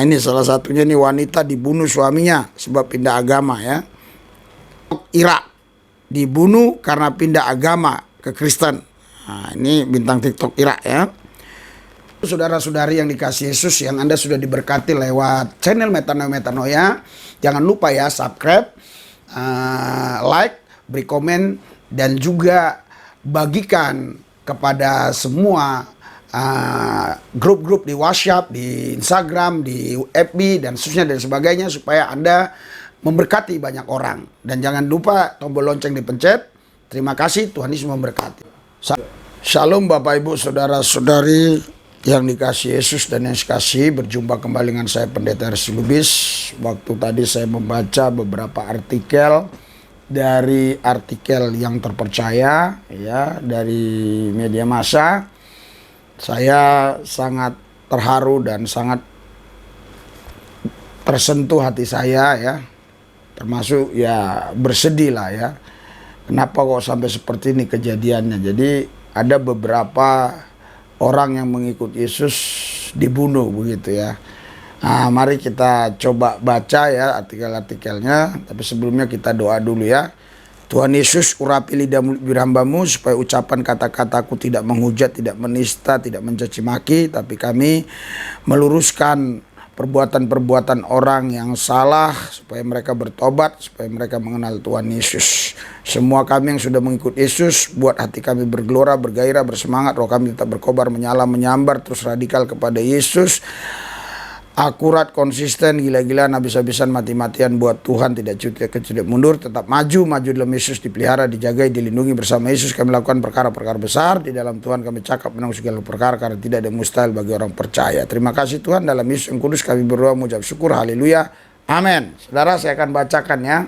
Nah, ini salah satunya nih, wanita dibunuh suaminya sebab pindah agama ya. Irak dibunuh karena pindah agama ke Kristen. Nah, ini bintang TikTok Irak ya. Saudara-saudari yang dikasih Yesus, yang Anda sudah diberkati lewat channel Metanoia, jangan lupa ya subscribe, like, beri komen, dan juga bagikan kepada semua grup-grup di WhatsApp, di Instagram, di FB, dan seterusnya dan sebagainya, supaya Anda memberkati banyak orang. Dan jangan lupa tombol lonceng dipencet. Terima kasih, Tuhan Yesus memberkati. Shalom Bapak Ibu Saudara-saudari yang dikasih Yesus dan yang dikasih, berjumpa kembali dengan saya Pendeta RC Lubis. Waktu tadi saya membaca beberapa artikel dari artikel yang terpercaya ya, dari media massa. Saya sangat terharu dan sangat tersentuh hati saya ya, termasuk ya bersedih lah ya. Kenapa kok sampai seperti ini kejadiannya? Jadi ada beberapa orang yang mengikut Yesus dibunuh begitu ya. Nah, mari kita coba baca ya artikel-artikelnya. Tapi sebelumnya kita doa dulu ya. Tuhan Yesus, urapi lidah hamba-Mu supaya ucapan kata-kataku tidak menghujat, tidak menista, tidak mencaci maki, tapi kami meluruskan perbuatan-perbuatan orang yang salah supaya mereka bertobat, supaya mereka mengenal Tuhan Yesus. Semua kami yang sudah mengikut Yesus, buat hati kami bergelora, bergairah, bersemangat, roh kami tetap berkobar, menyala, menyambar, terus radikal kepada Yesus. Akurat, konsisten, gila-gilaan, habis-habisan, mati-matian buat Tuhan, tidak tidak mundur, tetap maju dalam Yesus, dipelihara, dijagai, dilindungi bersama Yesus. Kami lakukan perkara-perkara besar di dalam Tuhan, kami cakap menang segala perkara karena tidak ada mustahil bagi orang percaya. Terima kasih Tuhan, dalam Yesus yang kudus kami berdoa mengucap syukur, haleluya, amin. Saudara, saya akan bacakan ya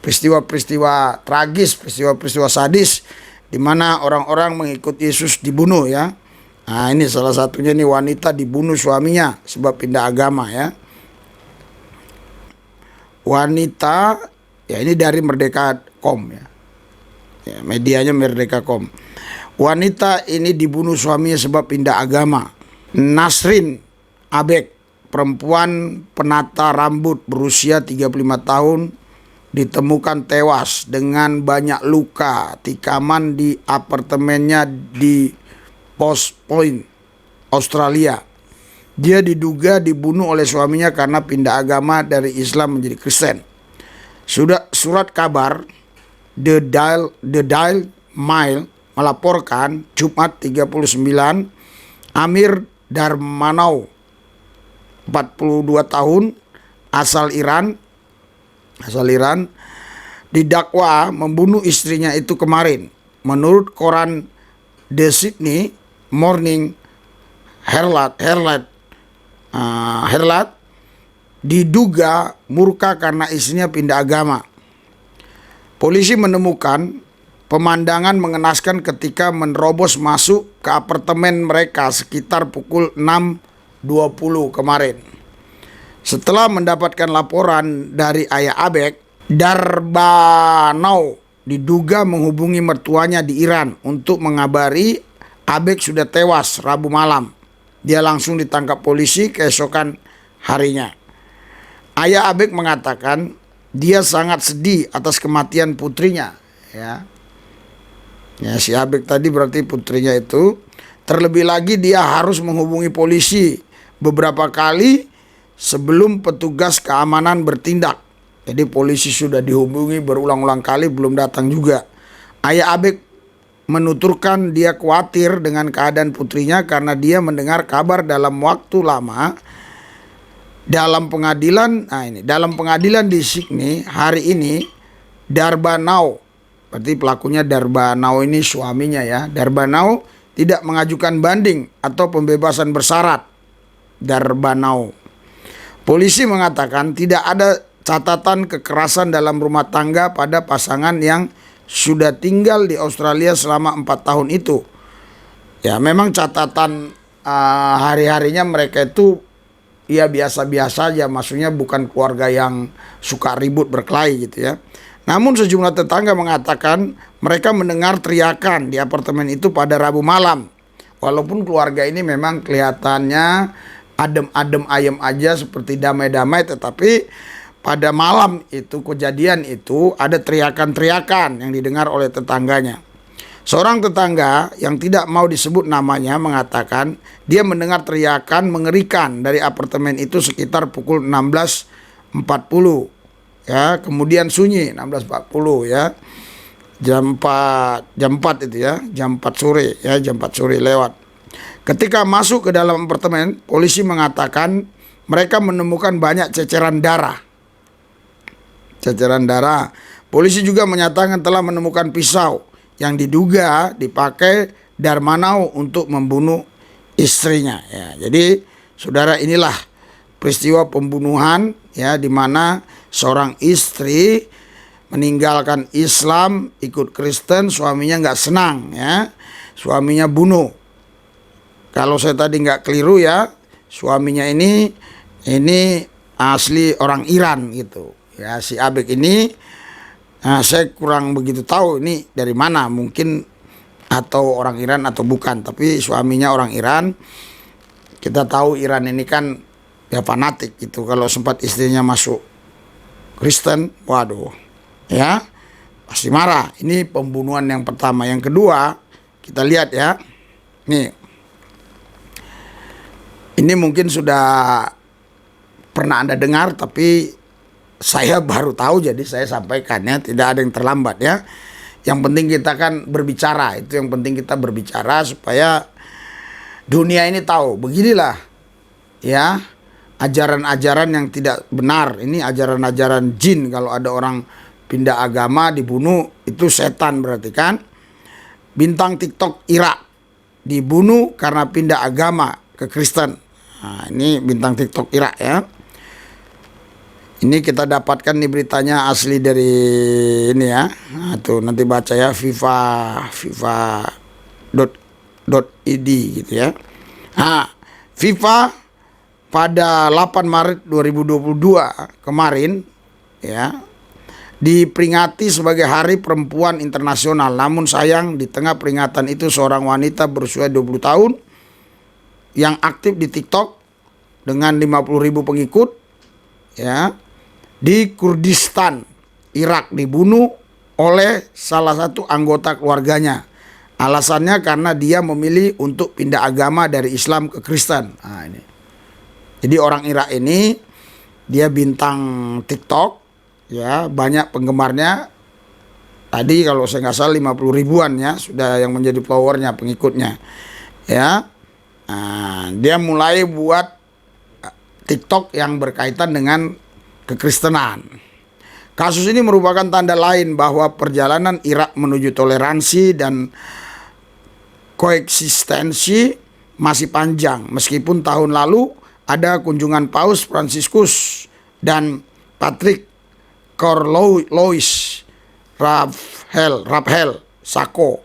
peristiwa-peristiwa tragis, peristiwa-peristiwa sadis di mana orang-orang mengikut Yesus dibunuh ya. Nah, ini salah satunya nih, wanita dibunuh suaminya sebab pindah agama ya. Wanita, ya ini dari Merdeka.com ya. Ya, medianya Merdeka.com. Wanita ini dibunuh suaminya sebab pindah agama. Nasrin Abek, perempuan penata rambut berusia 35 tahun, ditemukan tewas dengan banyak luka tikaman di apartemennya di Post Point, Australia. Dia diduga dibunuh oleh suaminya karena pindah agama dari Islam menjadi Kristen. Surat kabar The Daily Mail melaporkan Jumat 39, Amir Darmanau, 42 tahun, asal Iran, didakwa membunuh istrinya itu kemarin. Menurut koran The Sydney Morning Herald, diduga murka karena istrinya pindah agama. Polisi menemukan pemandangan mengenaskan ketika menerobos masuk ke apartemen mereka sekitar pukul 6.20 kemarin. Setelah mendapatkan laporan dari ayah Abek, Darbanau diduga menghubungi mertuanya di Iran untuk mengabari Abek sudah tewas Rabu malam. Dia langsung ditangkap polisi keesokan harinya. Ayah Abek mengatakan dia sangat sedih atas kematian putrinya. Ya, si Abek tadi berarti putrinya itu. Terlebih lagi dia harus menghubungi polisi beberapa kali sebelum petugas keamanan bertindak. Jadi polisi sudah dihubungi berulang-ulang kali, belum datang juga. Ayah Abek menuturkan dia khawatir dengan keadaan putrinya karena dia mendengar kabar dalam waktu lama dalam pengadilan. Nah, ini dalam pengadilan di Sydney hari ini, Darbanau, berarti pelakunya Darbanau ini suaminya ya. Darbanau tidak mengajukan banding atau pembebasan bersyarat. Darbanau. Polisi mengatakan tidak ada catatan kekerasan dalam rumah tangga pada pasangan yang sudah tinggal di Australia selama 4 tahun itu. Ya, memang catatan hari-harinya mereka itu ya biasa-biasa aja, maksudnya bukan keluarga yang suka ribut berkelahi gitu ya. Namun sejumlah tetangga mengatakan mereka mendengar teriakan di apartemen itu pada Rabu malam. Walaupun keluarga ini memang kelihatannya adem-adem ayem aja seperti damai-damai, tetapi pada malam itu kejadian itu ada teriakan-teriakan yang didengar oleh tetangganya. Seorang tetangga yang tidak mau disebut namanya mengatakan dia mendengar teriakan mengerikan dari apartemen itu sekitar pukul 16.40 ya, kemudian sunyi 16.40 ya. Jam 4 itu ya, jam 4 sore ya, jam 4 sore lewat. Ketika masuk ke dalam apartemen, polisi mengatakan mereka menemukan banyak ceceran darah. Polisi juga menyatakan telah menemukan pisau yang diduga dipakai Darmanau untuk membunuh istrinya. Ya, jadi saudara, inilah peristiwa pembunuhan ya, di mana seorang istri meninggalkan Islam ikut Kristen, suaminya nggak senang ya, suaminya bunuh. Kalau saya tadi nggak keliru ya, suaminya ini asli orang Iran gitu. Ya, si Abek ini saya kurang begitu tahu ini dari mana, mungkin atau orang Iran atau bukan, tapi suaminya orang Iran. Kita tahu Iran ini kan ya fanatik gitu. Kalau sempat istrinya masuk Kristen, waduh ya pasti marah. Ini pembunuhan yang pertama. Yang kedua, kita lihat ya, ini mungkin sudah pernah Anda dengar, tapi saya baru tahu, jadi saya sampaikan ya, tidak ada yang terlambat ya. Yang penting kita kan berbicara, itu yang penting kita berbicara supaya dunia ini tahu beginilah ya, ajaran-ajaran yang tidak benar. Ini ajaran-ajaran jin. Kalau ada orang pindah agama dibunuh, itu setan berarti kan. Bintang TikTok Irak dibunuh karena pindah agama ke Kristen. Nah, ini bintang TikTok Irak ya. Ini kita dapatkan nih beritanya asli dari ini ya. Nah, tuh nanti baca ya, FIFA.id gitu ya. Nah, FIFA pada 8 Maret 2022 kemarin ya diperingati sebagai Hari Perempuan Internasional. Namun sayang, di tengah peringatan itu seorang wanita berusia 20 tahun yang aktif di TikTok dengan 50.000 pengikut ya, di Kurdistan, Irak, dibunuh oleh salah satu anggota keluarganya. Alasannya karena dia memilih untuk pindah agama dari Islam ke Kristen. Nah, ini. Jadi orang Irak ini dia bintang TikTok ya, banyak penggemarnya. Tadi kalau saya nggak salah 50 ribuan ya sudah yang menjadi followernya, pengikutnya ya. Nah, dia mulai buat TikTok yang berkaitan dengan kekristenan. Kasus ini merupakan tanda lain bahwa perjalanan Irak menuju toleransi dan koeksistensi masih panjang. Meskipun tahun lalu ada kunjungan Paus Fransiskus dan Patrick Corlois Raphel Sako.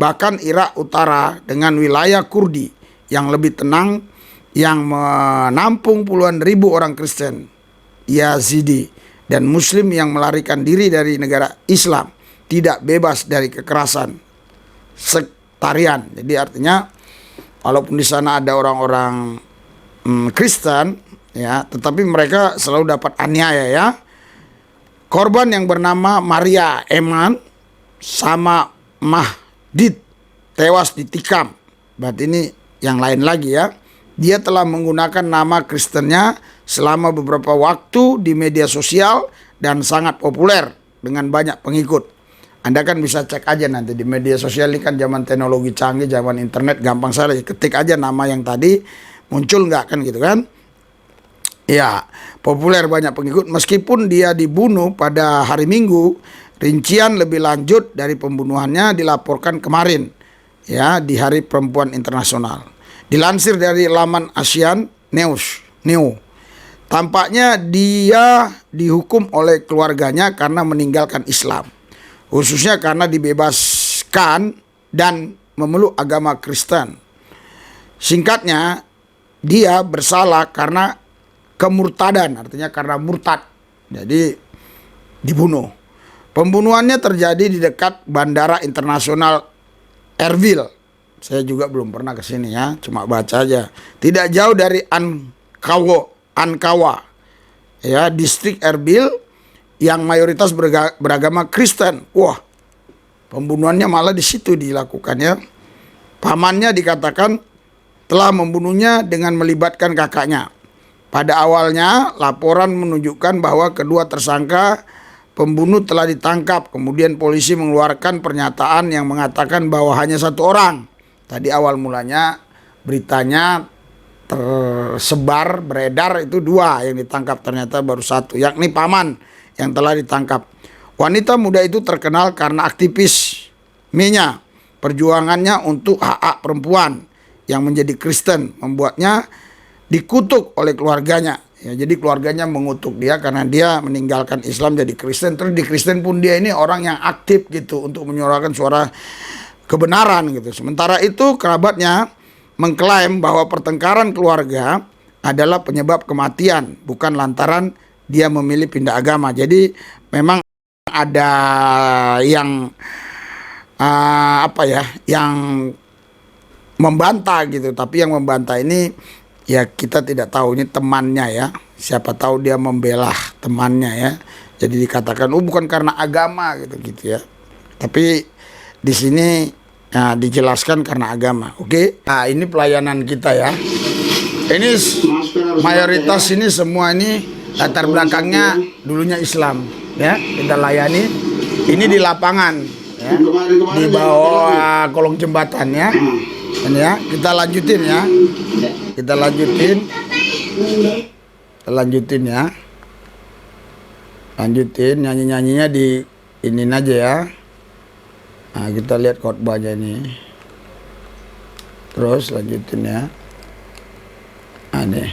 Bahkan Irak Utara dengan wilayah Kurdi yang lebih tenang yang menampung puluhan ribu orang Kristen, Yazidi dan Muslim yang melarikan diri dari negara Islam, tidak bebas dari kekerasan sektarian. Jadi artinya walaupun di sana ada orang-orang Kristen ya, tetapi mereka selalu dapat aniaya ya. Korban yang bernama Maria Eman sama Mahdid tewas ditikam. Berarti ini yang lain lagi ya. Dia telah menggunakan nama Kristennya selama beberapa waktu di media sosial dan sangat populer dengan banyak pengikut. Anda kan bisa cek aja nanti di media sosial, ini kan zaman teknologi canggih, zaman internet, gampang saja ketik aja nama yang tadi, muncul nggak kan gitu kan. Ya, populer, banyak pengikut. Meskipun dia dibunuh pada hari Minggu, rincian lebih lanjut dari pembunuhannya dilaporkan kemarin ya, di Hari Perempuan Internasional. Dilansir dari laman Asian News, tampaknya dia dihukum oleh keluarganya karena meninggalkan Islam, khususnya karena dibebaskan dan memeluk agama Kristen. Singkatnya, dia bersalah karena kemurtadan, artinya karena murtad, jadi dibunuh. Pembunuhannya terjadi di dekat Bandara Internasional Erbil. Saya juga belum pernah ke sini ya, cuma baca aja. Tidak jauh dari Ankawa, ya, distrik Erbil yang mayoritas beragama Kristen. Wah, pembunuhannya malah di situ dilakukan, ya. Pamannya dikatakan telah membunuhnya dengan melibatkan kakaknya. Pada awalnya laporan menunjukkan bahwa kedua tersangka pembunuh telah ditangkap. Kemudian polisi mengeluarkan pernyataan yang mengatakan bahwa hanya satu orang. Tadi awal mulanya beritanya tersebar, beredar itu dua yang ditangkap, ternyata baru satu, yakni paman yang telah ditangkap. Wanita muda itu terkenal karena aktivismenya, perjuangannya untuk hak-hak perempuan yang menjadi Kristen, membuatnya dikutuk oleh keluarganya. Ya, jadi keluarganya mengutuk dia karena dia meninggalkan Islam jadi Kristen. Terus di Kristen pun dia ini orang yang aktif gitu untuk menyuarakan suara kebenaran gitu. Sementara itu kerabatnya mengklaim bahwa pertengkaran keluarga adalah penyebab kematian, bukan lantaran dia memilih pindah agama. Jadi memang ada yang yang membantah gitu, tapi yang membantah ini ya kita tidak tahu, ini temannya ya. Siapa tahu dia membela temannya ya. Jadi dikatakan bukan karena agama gitu ya. Tapi di sini dijelaskan karena agama. Oke. Nah, ini pelayanan kita ya. Ini mayoritas ini semua ini latar belakangnya dulunya Islam ya. Kita layani. Ini di lapangan ya. Di bawah kolong jembatan ya. Ini ya, kita lanjutin ya. Kita lanjutin ya. Lanjutin nyanyi-nyanyinya di ini aja ya. Nah, kita lihat khotbahnya ini. Terus lanjutin ya. Ini.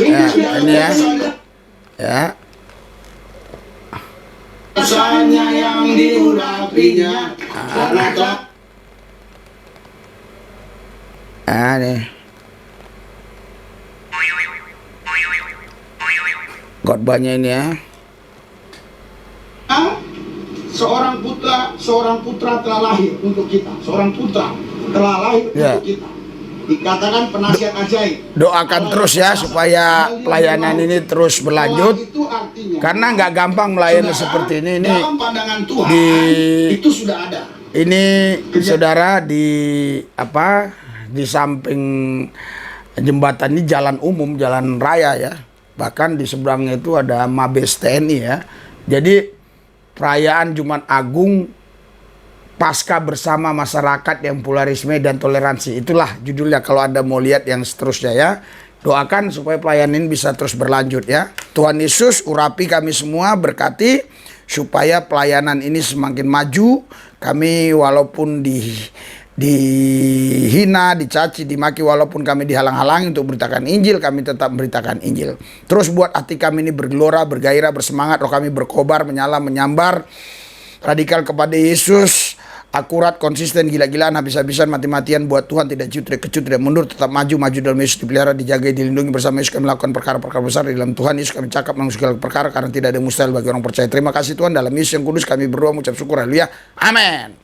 Ini ya. Ya. Rasanya yang diurapinya nih. Khotbahnya ini ya. Seorang putra telah lahir untuk kita. Seorang putra telah lahir untuk kita. Dikatakan penasihat ajaib. Doakan terus ya supaya pelayanan ini terus berlanjut. Karena nggak gampang melayani seperti ini. Dalam pandangan Tuhan itu sudah ada. Ini saudara di samping jembatan ini jalan umum, jalan raya ya. Bahkan di seberangnya itu ada Mabes TNI ya. Jadi perayaan Jumat Agung Pasca bersama masyarakat yang pluralisme dan toleransi. Itulah judulnya kalau Anda mau lihat yang seterusnya ya. Doakan supaya pelayanan ini bisa terus berlanjut ya. Tuhan Yesus urapi kami semua, berkati supaya pelayanan ini semakin maju. Kami walaupun dihina, dicaci, dimaki, walaupun kami dihalang-halangi untuk beritakan Injil, kami tetap beritakan Injil. Terus buat hati kami ini bergelora, bergairah, bersemangat, roh kami berkobar, menyala, menyambar, radikal kepada Yesus, akurat, konsisten, gila-gilaan, habis-habisan, mati-matian buat Tuhan, tidak kecut, tidak mundur, tetap maju dalam Yesus, dipelihara, dijaga, dilindungi bersama Yesus. Kami melakukan perkara-perkara besar di dalam Tuhan Yesus. Kami cakap mengenai segala perkara karena tidak ada mustahil bagi orang percaya. Terima kasih Tuhan, dalam Yesus yang kudus kami berdoa, mengucap syukur, haleluya, amin.